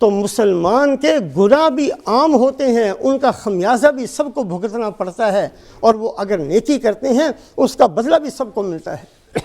تو مسلمان کے گناہ بھی عام ہوتے ہیں، ان کا خمیازہ بھی سب کو بھگتنا پڑتا ہے، اور وہ اگر نیکی کرتے ہیں اس کا بدلہ بھی سب کو ملتا ہے۔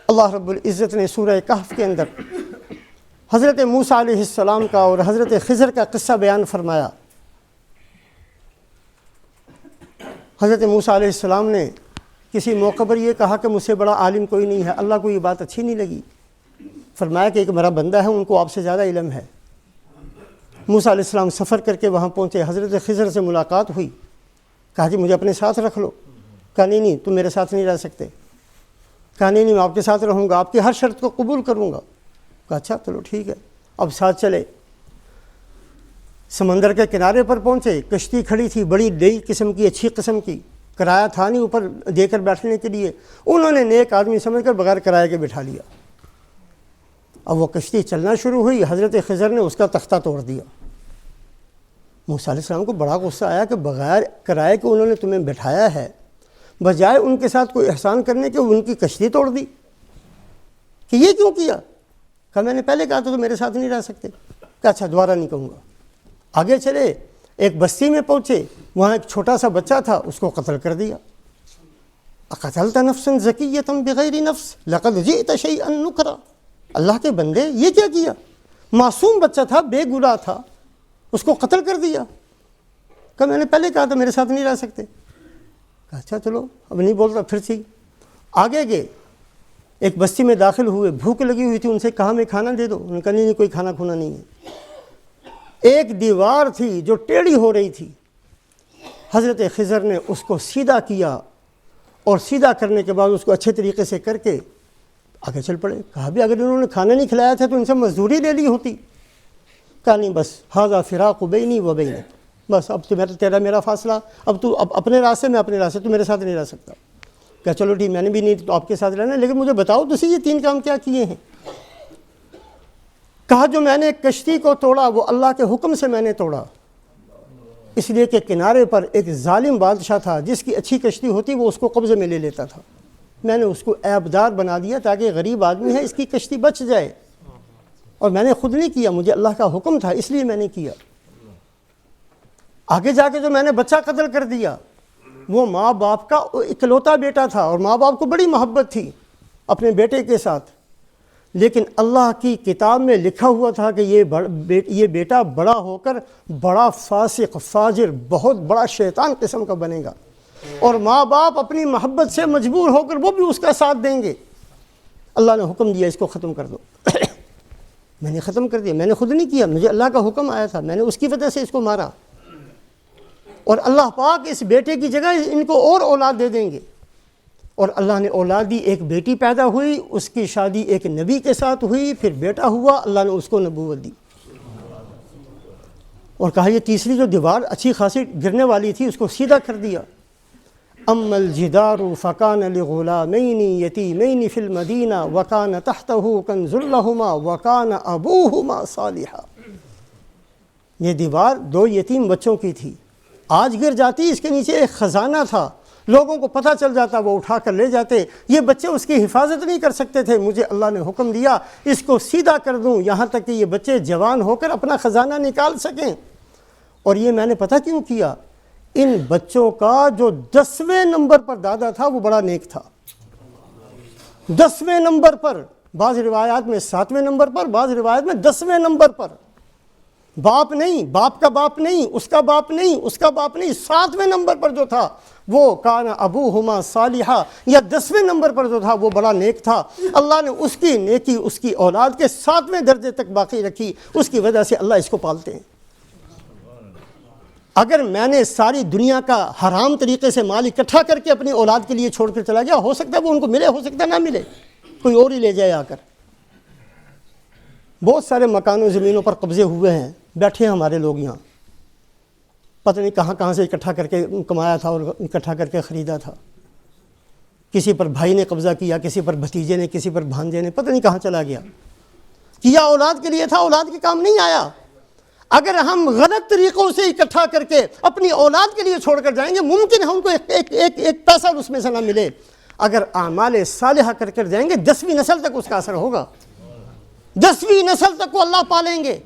اللہ رب العزت نے سورہ کہف کے اندر حضرت موسیٰ علیہ السلام کا اور حضرت خضر کا قصہ بیان فرمایا۔ حضرت موسیٰ علیہ السلام نے کسی موقع پر یہ کہا کہ مجھ سے بڑا عالم کوئی نہیں ہے، اللہ کو یہ بات اچھی نہیں لگی، فرمایا کہ ایک میرا بندہ ہے، ان کو آپ سے زیادہ علم ہے۔ موسیٰ علیہ السلام سفر کر کے وہاں پہنچے، حضرت خضر سے ملاقات ہوئی، کہا جی مجھے اپنے ساتھ رکھ لو، کہا نہیں تم میرے ساتھ نہیں رہ سکتے، کہا نہیں میں آپ کے ساتھ رہوں گا، آپ کی ہر شرط کو قبول کروں گا، کہا اچھا چلو ٹھیک ہے، اب ساتھ چلے۔ سمندر کے کنارے پر پہنچے، کشتی کھڑی تھی بڑی نئی قسم کی، اچھی قسم کی، کرایہ تھا نہیں اوپر دے کر بیٹھنے کے لیے، انہوں نے نیک آدمی سمجھ کر بغیر کرایہ کے بٹھا لیا۔ اب وہ کشتی چلنا شروع ہوئی، حضرت خضر نے اس کا تختہ توڑ دیا۔ موسیٰ علیہ السلام کو بڑا غصہ آیا کہ بغیر کرایہ کے انہوں نے تمہیں بٹھایا ہے، بجائے ان کے ساتھ کوئی احسان کرنے کے ان کی کشتی توڑ دی، کہ یہ کیوں کیا؟ کہا میں نے پہلے کہا تو میرے ساتھ نہیں رہ سکتے، کہا اچھا دوبارہ نہیں کہوں گا۔ آگے چلے، ایک بستی میں پہنچے، وہاں ایک چھوٹا سا بچہ تھا، اس کو قتل کر دیا۔ اقتلت نفسا زکیۃ بغیر نفس لقد جئت شیئا نکرا، اللہ کے بندے یہ کیا کیا؟ معصوم بچہ تھا، بے گناہ تھا، اس کو قتل کر دیا۔ کہا میں نے پہلے کہا تھا میرے ساتھ نہیں رہ سکتے، کہا اچھا چلو اب نہیں بولتا، پھر سی آگے گئے، ایک بستی میں داخل ہوئے، بھوک لگی ہوئی تھی، ان سے کہا میں کھانا دے دو، انہوں نے کہا نہیں کوئی کھانا کھونا نہیں ہے۔ ایک دیوار تھی جو ٹیڑھی ہو رہی تھی، حضرت خضر نے اس کو سیدھا کیا، اور سیدھا کرنے کے بعد اس کو اچھے طریقے سے کر کے آگے چل پڑے۔ کہا بھی اگر انہوں نے کھانا نہیں کھلایا تھا تو ان سے مزدوری لے لی ہوتی، کہا نہیں بس ھذا فراق بینی و بینک، بس اب تو تیرا میرا فاصلہ، اب تو اپنے راستے میں اپنے راستے، تو میرے ساتھ نہیں رہ سکتا۔ کہا چلو ٹھیک میں نے بھی نہیں تو آپ کے ساتھ رہنا، لیکن مجھے بتاؤ تو صحیح یہ 3 کام کیا کیے ہیں؟ کہا جو میں نے کشتی کو توڑا وہ اللہ کے حکم سے میں نے توڑا، اس لیے کہ کنارے پر ایک ظالم بادشاہ تھا، جس کی اچھی کشتی ہوتی وہ اس کو قبضے میں لے لیتا تھا، میں نے اس کو عیبدار بنا دیا تاکہ غریب آدمی ہے اس کی کشتی بچ جائے، اور میں نے خود نہیں کیا، مجھے اللہ کا حکم تھا اس لیے میں نے کیا۔ آگے جا کے جو میں نے بچہ قتل کر دیا، وہ ماں باپ کا اکلوتا بیٹا تھا، اور ماں باپ کو بڑی محبت تھی اپنے بیٹے کے ساتھ، لیکن اللہ کی کتاب میں لکھا ہوا تھا کہ یہ بیٹا بڑا ہو کر بڑا فاسق فاجر بہت بڑا شیطان قسم کا بنے گا، اور ماں باپ اپنی محبت سے مجبور ہو کر وہ بھی اس کا ساتھ دیں گے۔ اللہ نے حکم دیا اس کو ختم کر دو، میں نے ختم کر دیا، میں نے خود نہیں کیا، مجھے اللہ کا حکم آیا تھا، میں نے اس کی وجہ سے اس کو مارا، اور اللہ پاک اس بیٹے کی جگہ ان کو اور اولاد دے دیں گے، اور اللہ نے اولاد دی، ایک بیٹی پیدا ہوئی، اس کی شادی ایک نبی کے ساتھ ہوئی، پھر بیٹا ہوا، اللہ نے اس کو نبوت دی، اور کہا یہ تیسری جو دیوار اچھی خاصی گرنے والی تھی اس کو سیدھا کر دیا۔ اما الجدار فکان لغلامین یتیمین فی المدینہ وکان تحتہ کنز لہما وکان ابوہما صالحا، یہ دیوار 2 یتیم بچوں کی تھی، آج گر جاتی اس کے نیچے ایک خزانہ تھا، لوگوں کو پتہ چل جاتا وہ اٹھا کر لے جاتے، یہ بچے اس کی حفاظت نہیں کر سکتے تھے، مجھے اللہ نے حکم دیا اس کو سیدھا کر دوں یہاں تک کہ یہ بچے جوان ہو کر اپنا خزانہ نکال سکیں، اور یہ میں نے پتہ کیوں کیا؟ ان بچوں کا جو 10ویں نمبر پر دادا تھا وہ بڑا نیک تھا، 10ویں نمبر پر، بعض روایات میں 7ویں نمبر پر، بعض روایات میں 10ویں نمبر پر، باپ نہیں، باپ کا باپ نہیں، اس کا باپ نہیں، اس کا باپ نہیں، 7ویں نمبر پر جو تھا وہ کان ابوہما صالحا، یا 10ویں نمبر پر جو تھا وہ بڑا نیک تھا، اللہ نے اس کی نیکی اس کی اولاد کے 7ویں درجے تک باقی رکھی، اس کی وجہ سے اللہ اس کو پالتے ہیں۔ اگر میں نے ساری دنیا کا حرام طریقے سے مال اکٹھا کر کے اپنی اولاد کے لیے چھوڑ کر چلا گیا، ہو سکتا ہے وہ ان کو ملے، ہو سکتا ہے نہ ملے، کوئی اور ہی لے جائے آ کر۔ بہت سارے مکانوں زمینوں پر قبضے ہوئے ہیں، بیٹھے ہیں ہمارے لوگ یہاں، پتہ نہیں کہاں کہاں سے اکٹھا کر کے کمایا تھا اور اکٹھا کر کے خریدا تھا، کسی پر بھائی نے قبضہ کیا، کسی پر بھتیجے نے، کسی پر بھانجے نے، پتہ نہیں کہاں چلا گیا، کیا اولاد کے لیے تھا، اولاد کے کام نہیں آیا۔ اگر ہم غلط طریقوں سے اکٹھا کر کے اپنی اولاد کے لیے چھوڑ کر جائیں گے، ممکن ہے ان کو ایک پیسہ اس میں سے نہ ملے، اگر اعمال صالحہ کر جائیں گے 10ویں نسل تک اس کا اثر ہوگا۔ 10ویں نسل تک وہ اللہ پالیں گے،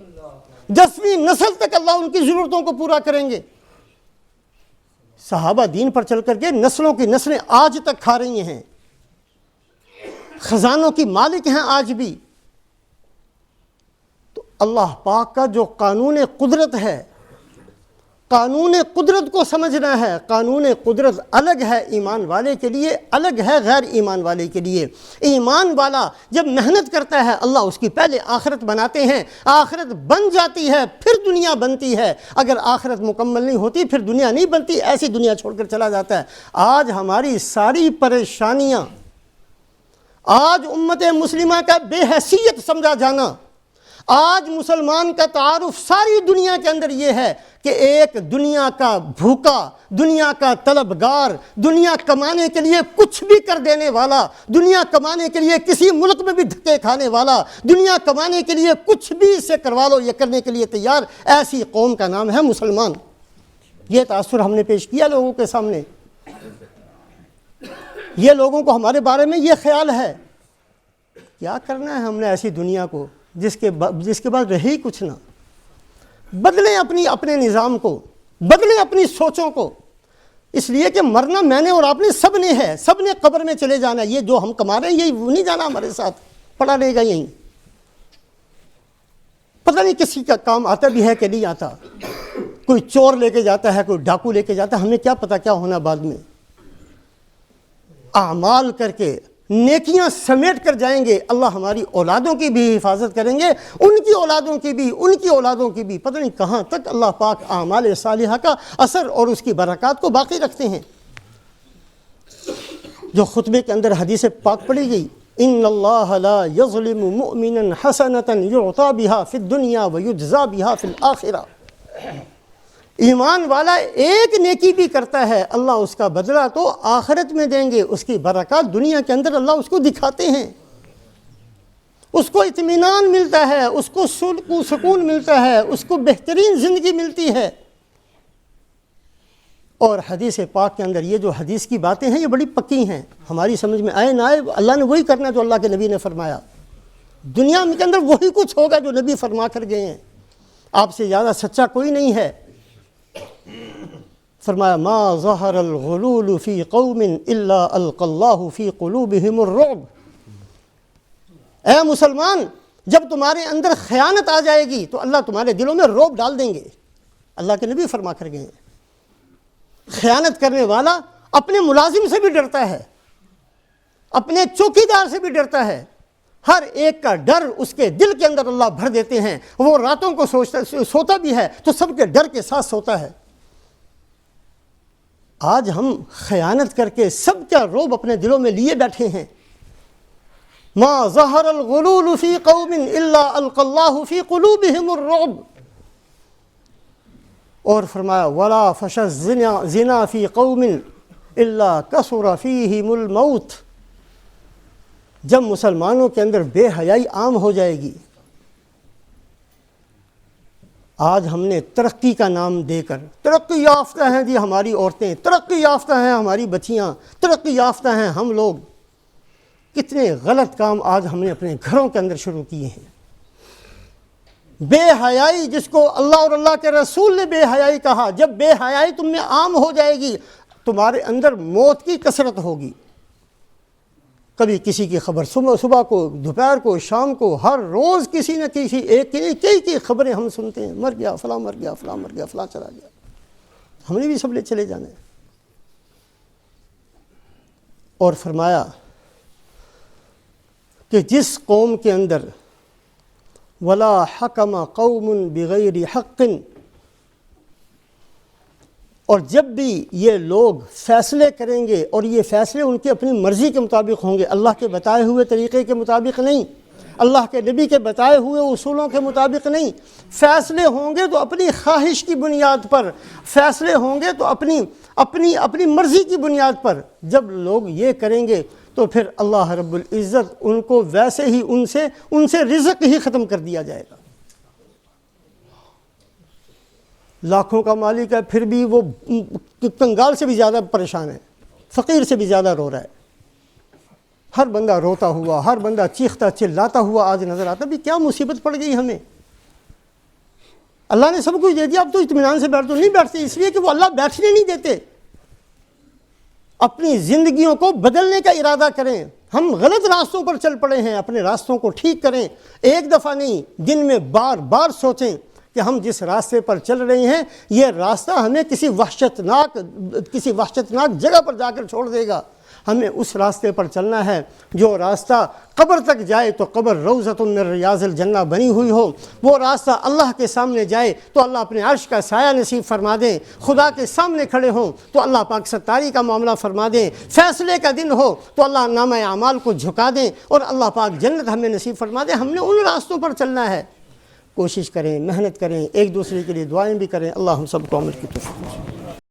10ویں نسل تک اللہ ان کی ضرورتوں کو پورا کریں گے۔ صحابہ دین پر چل کر کے نسلوں کی نسلیں آج تک کھا رہی ہیں، خزانوں کی مالک ہیں آج بھی۔ تو اللہ پاک کا جو قانون قدرت ہے، قانون قدرت کو سمجھنا ہے۔ قانون قدرت الگ ہے ایمان والے کے لیے، الگ ہے غیر ایمان والے کے لیے۔ ایمان والا جب محنت کرتا ہے اللہ اس کی پہلے آخرت بناتے ہیں، آخرت بن جاتی ہے پھر دنیا بنتی ہے۔ اگر آخرت مکمل نہیں ہوتی پھر دنیا نہیں بنتی، ایسی دنیا چھوڑ کر چلا جاتا ہے۔ آج ہماری ساری پریشانیاں، آج امت مسلمہ کا بے حیثیت سمجھا جانا، آج مسلمان کا تعارف ساری دنیا کے اندر یہ ہے کہ ایک دنیا کا بھوکا، دنیا کا طلبگار، دنیا کمانے کے لیے کچھ بھی کر دینے والا، دنیا کمانے کے لیے کسی ملک میں بھی دھکے کھانے والا، دنیا کمانے کے لیے کچھ بھی اس سے کروا لو یہ کرنے کے لیے تیار، ایسی قوم کا نام ہے مسلمان۔ یہ تاثر ہم نے پیش کیا لوگوں کے سامنے۔ یہ لوگوں کو ہمارے بارے میں یہ خیال ہے، کیا کرنا ہے ہم نے ایسی دنیا کو جس کے بعد رہے ہی کچھ نہ۔ بدلیں اپنے نظام کو، بدلیں اپنی سوچوں کو، اس لیے کہ مرنا میں نے اور آپ نے سب نے ہے، سب نے قبر میں چلے جانا۔ یہ جو ہم کما رہے ہیں یہی نہیں جانا ہمارے ساتھ، پڑا رہے گا یہیں۔ پتہ نہیں کسی کا کام آتا بھی ہے کہ نہیں آتا، کوئی چور لے کے جاتا ہے، کوئی ڈاکو لے کے جاتا ہے، ہمیں کیا پتہ کیا ہونا بعد میں۔ اعمال کر کے نیکیاں سمیٹ کر جائیں گے، اللہ ہماری اولادوں کی بھی حفاظت کریں گے، ان کی اولادوں کی بھی، ان کی اولادوں کی بھی۔ پتہ نہیں کہاں تک اللہ پاک اعمال صالحہ کا اثر اور اس کی برکات کو باقی رکھتے ہیں۔ جو خطبے کے اندر حدیث پاک پڑھی گئی، ان اللہ لا یظلم مؤمنا حسنۃ یعطی بها فی الدنیا ویجزی بها فی الآخرہ۔ ایمان والا ایک نیکی بھی کرتا ہے، اللہ اس کا بدلہ تو آخرت میں دیں گے، اس کی برکات دنیا کے اندر اللہ اس کو دکھاتے ہیں، اس کو اطمینان ملتا ہے، اس کو سکون ملتا ہے، اس کو بہترین زندگی ملتی ہے۔ اور حدیث پاک کے اندر یہ جو حدیث کی باتیں ہیں یہ بڑی پکی ہیں، ہماری سمجھ میں آئے نہ آئے اللہ نے وہی کرنا جو اللہ کے نبی نے فرمایا۔ دنیا کے اندر وہی کچھ ہوگا جو نبی فرما کر گئے ہیں، آپ سے زیادہ سچا کوئی نہیں ہے۔ فرمایا ما ظہر الغلول فی قوم الا القی اللہ فی قلوبہم الرعب۔ اے مسلمان، جب تمہارے اندر خیانت آ جائے گی تو اللہ تمہارے دلوں میں رعب ڈال دیں گے، اللہ کے نبی فرما کر گئے ہیں۔ خیانت کرنے والا اپنے ملازم سے بھی ڈرتا ہے، اپنے چوکیدار سے بھی ڈرتا ہے، ہر ایک کا ڈر اس کے دل کے اندر اللہ بھر دیتے ہیں۔ وہ راتوں کو سوتا بھی ہے تو سب کے ڈر کے ساتھ سوتا ہے۔ آج ہم خیانت کر کے سب کا رعب اپنے دلوں میں لیے بیٹھے ہیں۔ ما ظہر الغلول فی قوم الا القی اللہ فی قلوبہم الرعب۔ اور فرمایا ولا فشى الزنا فی قوم الا کثر فیہم الموت۔ جب مسلمانوں کے اندر بے حیائی عام ہو جائے گی، آج ہم نے ترقی کا نام دے کر، ترقی یافتہ ہیں جی ہماری عورتیں، ترقی یافتہ ہیں ہماری بچیاں، ترقی یافتہ ہیں ہم لوگ، کتنے غلط کام آج ہم نے اپنے گھروں کے اندر شروع کیے ہیں۔ بے حیائی جس کو اللہ اور اللہ کے رسول نے بے حیائی کہا، جب بے حیائی تم میں عام ہو جائے گی تمہارے اندر موت کی کثرت ہوگی۔ کبھی کسی کی خبر صبح کو، دوپہر کو، شام کو، ہر روز کسی نہ کسی ایک کی خبریں ہم سنتے ہیں، مر گیا فلاں، مر گیا فلاں، مر گیا فلاں، چلا گیا۔ ہم نے بھی سب لے چلے جانا ہے۔ اور فرمایا کہ جس قوم کے اندر ولا حکم قوم بغیر حق، اور جب بھی یہ لوگ فیصلے کریں گے اور یہ فیصلے ان کی اپنی مرضی کے مطابق ہوں گے، اللہ کے بتائے ہوئے طریقے کے مطابق نہیں، اللہ کے نبی کے بتائے ہوئے اصولوں کے مطابق نہیں، فیصلے ہوں گے تو اپنی خواہش کی بنیاد پر، فیصلے ہوں گے تو اپنی مرضی کی بنیاد پر، جب لوگ یہ کریں گے تو پھر اللہ رب العزت ان کو ویسے ہی ان سے رزق ہی ختم کر دیا جائے گا۔ لاکھوں کا مالک ہے پھر بھی وہ کنگال سے بھی زیادہ پریشان ہے، فقیر سے بھی زیادہ رو رہا ہے۔ ہر بندہ روتا ہوا، ہر بندہ چیختا چلاتا ہوا آج نظر آتا بھی کیا مصیبت پڑ گئی ہمیں۔ اللہ نے سب کچھ دے دیا، اب تو اطمینان سے بیٹھ تو نہیں بیٹھتے، اس لیے کہ وہ اللہ بیٹھنے نہیں دیتے۔ اپنی زندگیوں کو بدلنے کا ارادہ کریں۔ ہم غلط راستوں پر چل پڑے ہیں، اپنے راستوں کو ٹھیک کریں۔ ایک دفعہ نہیں، دن میں بار بار سوچیں کہ ہم جس راستے پر چل رہے ہیں یہ راستہ ہمیں کسی وحشتناک جگہ پر جا کر چھوڑ دے گا۔ ہمیں اس راستے پر چلنا ہے جو راستہ قبر تک جائے تو قبر روضۃ من ریاض الجنہ بنی ہوئی ہو، وہ راستہ اللہ کے سامنے جائے تو اللہ اپنے عرش کا سایہ نصیب فرما دیں، خدا کے سامنے کھڑے ہوں تو اللہ پاک ستاری کا معاملہ فرما دیں، فیصلے کا دن ہو تو اللہ نامہ اعمال کو جھکا دیں اور اللہ پاک جنت ہمیں نصیب فرما دیں۔ ہم نے ان راستوں پر چلنا ہے۔ کوشش کریں، محنت کریں، ایک دوسرے کے لیے دعائیں بھی کریں۔ اللہ ہم سب کو عمل کی توفیق دے۔